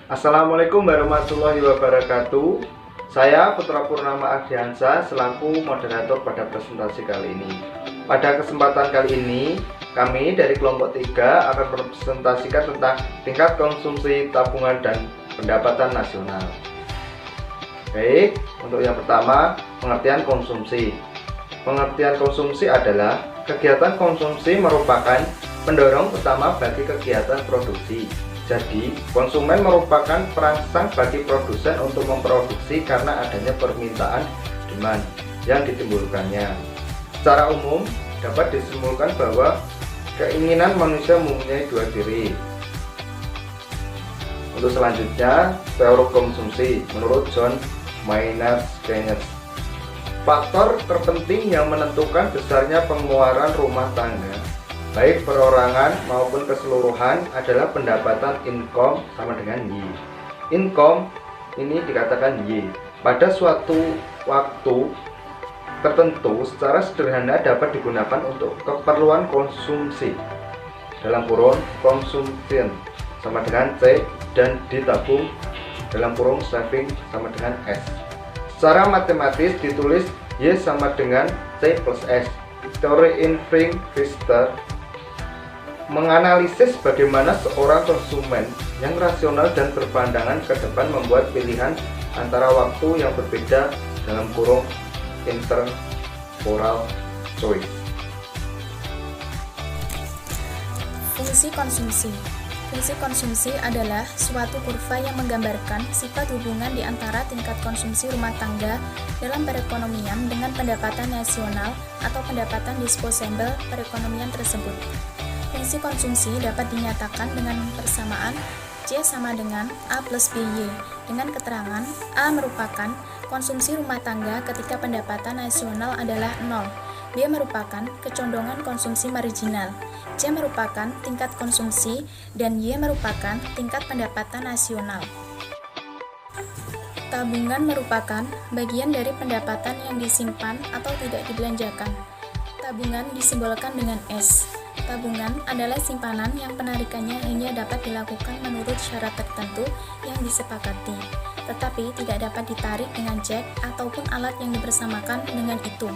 Assalamualaikum warahmatullahi wabarakatuh. Saya Putra Purnama Ardiansa selaku moderator pada presentasi kali ini. Pada kesempatan kali ini, kami dari kelompok 3 akan mempresentasikan tentang tingkat konsumsi tabungan dan pendapatan nasional. Baik, untuk yang pertama, pengertian konsumsi. Pengertian konsumsi adalah kegiatan konsumsi merupakan pendorong utama bagi kegiatan produksi. Jadi, konsumen merupakan perangsang bagi produsen untuk memproduksi karena adanya permintaan demand yang ditimbulkannya. Secara umum, dapat disimpulkan bahwa keinginan manusia mempunyai dua diri. Untuk selanjutnya, teori konsumsi menurut John Maynard Keynes. Faktor terpenting yang menentukan besarnya pengeluaran rumah tangga baik perorangan maupun keseluruhan adalah pendapatan income sama dengan Y. Income ini dikatakan Y. Pada suatu waktu tertentu secara sederhana dapat digunakan untuk keperluan konsumsi dalam kurung consumption sama dengan C dan ditabung dalam kurung saving sama dengan S. Secara matematis ditulis Y sama dengan C plus S. Teori Irving Fisher menganalisis bagaimana seorang konsumen yang rasional dan berpandangan ke depan membuat pilihan antara waktu yang berbeda dalam kurung intertemporal choice. Fungsi konsumsi. Fungsi konsumsi adalah suatu kurva yang menggambarkan sifat hubungan di antara tingkat konsumsi rumah tangga dalam perekonomian dengan pendapatan nasional atau pendapatan disposable perekonomian tersebut. Fungsi konsumsi dapat dinyatakan dengan persamaan C sama dengan A plus BY dengan keterangan A merupakan konsumsi rumah tangga ketika pendapatan nasional adalah 0, B merupakan kecondongan konsumsi marginal, C merupakan tingkat konsumsi, dan Y merupakan tingkat pendapatan nasional. Tabungan merupakan bagian dari pendapatan yang disimpan atau tidak dibelanjakan. Tabungan disimbolkan dengan S. Tabungan adalah simpanan yang penarikannya hanya dapat dilakukan menurut syarat tertentu yang disepakati, tetapi tidak dapat ditarik dengan cek ataupun alat yang dibersamakan dengan itu.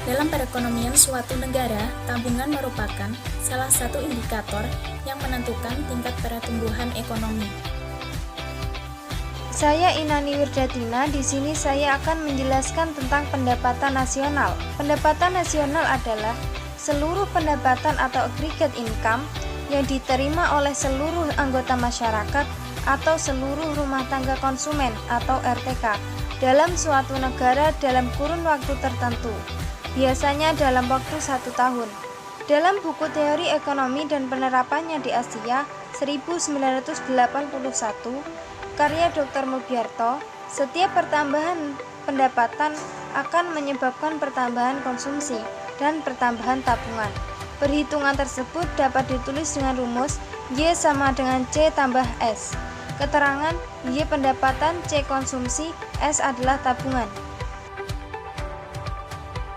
Dalam perekonomian suatu negara, tabungan merupakan salah satu indikator yang menentukan tingkat pertumbuhan ekonomi. Saya Inani Wirdatina, di sini saya akan menjelaskan tentang pendapatan nasional. Pendapatan nasional adalah seluruh pendapatan atau aggregate income yang diterima oleh seluruh anggota masyarakat atau seluruh rumah tangga konsumen atau RTK dalam suatu negara dalam kurun waktu tertentu, biasanya dalam waktu 1 tahun. Dalam buku Teori Ekonomi dan Penerapannya di Asia 1981, karya Dr. Mugyarto, setiap pertambahan pendapatan akan menyebabkan pertambahan konsumsi dan pertambahan tabungan. Perhitungan tersebut dapat ditulis dengan rumus Y sama dengan C tambah S. Keterangan Y pendapatan, C konsumsi, S adalah tabungan.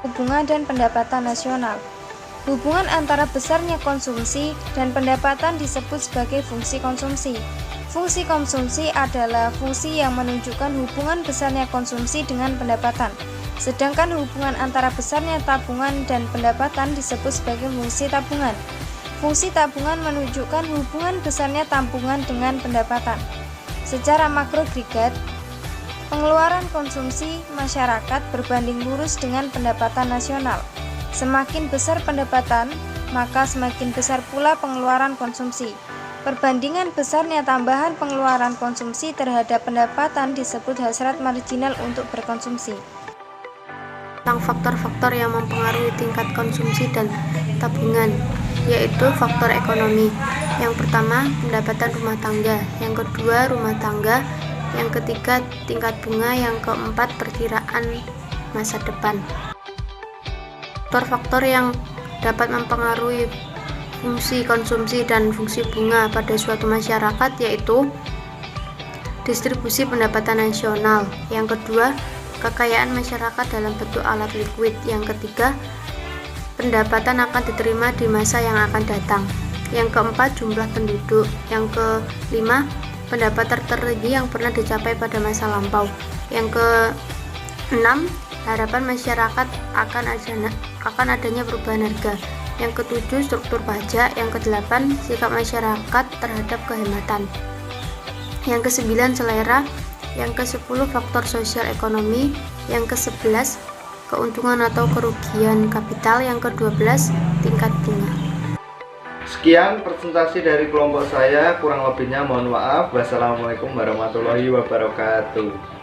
Hubungan dan pendapatan nasional. Hubungan antara besarnya konsumsi dan pendapatan disebut sebagai fungsi konsumsi. Fungsi konsumsi adalah fungsi yang menunjukkan hubungan besarnya konsumsi dengan pendapatan. Sedangkan hubungan antara besarnya tabungan dan pendapatan disebut sebagai fungsi tabungan. Fungsi tabungan menunjukkan hubungan besarnya tabungan dengan pendapatan. Secara makro agregat, pengeluaran konsumsi masyarakat berbanding lurus dengan pendapatan nasional. Semakin besar pendapatan, maka semakin besar pula pengeluaran konsumsi. Perbandingan besarnya tambahan pengeluaran konsumsi terhadap pendapatan disebut hasrat marginal untuk berkonsumsi. Tentang faktor-faktor yang mempengaruhi tingkat konsumsi dan tabungan, yaitu faktor ekonomi. Yang pertama, pendapatan rumah tangga. Yang kedua, rumah tangga. Yang ketiga, tingkat bunga. Yang keempat, perkiraan masa depan. Faktor-faktor yang dapat mempengaruhi fungsi konsumsi dan fungsi bunga pada suatu masyarakat yaitu distribusi pendapatan nasional. Yang kedua, kekayaan masyarakat dalam bentuk alat liquid. Yang ketiga, pendapatan akan diterima di masa yang akan datang. Yang keempat, jumlah penduduk. Yang kelima, pendapatan tertinggi yang pernah dicapai pada masa lampau. Yang keenam, harapan masyarakat akan adanya perubahan harga. Yang ketujuh, struktur pajak. Yang kedelapan, sikap masyarakat terhadap kehematan. Yang kesembilan, selera. Yang kesepuluh, faktor sosial ekonomi. Yang kesebelas, keuntungan atau kerugian kapital. Yang ke-12, tingkat bunga. Sekian presentasi dari kelompok saya, kurang lebihnya mohon maaf. Wassalamualaikum warahmatullahi wabarakatuh.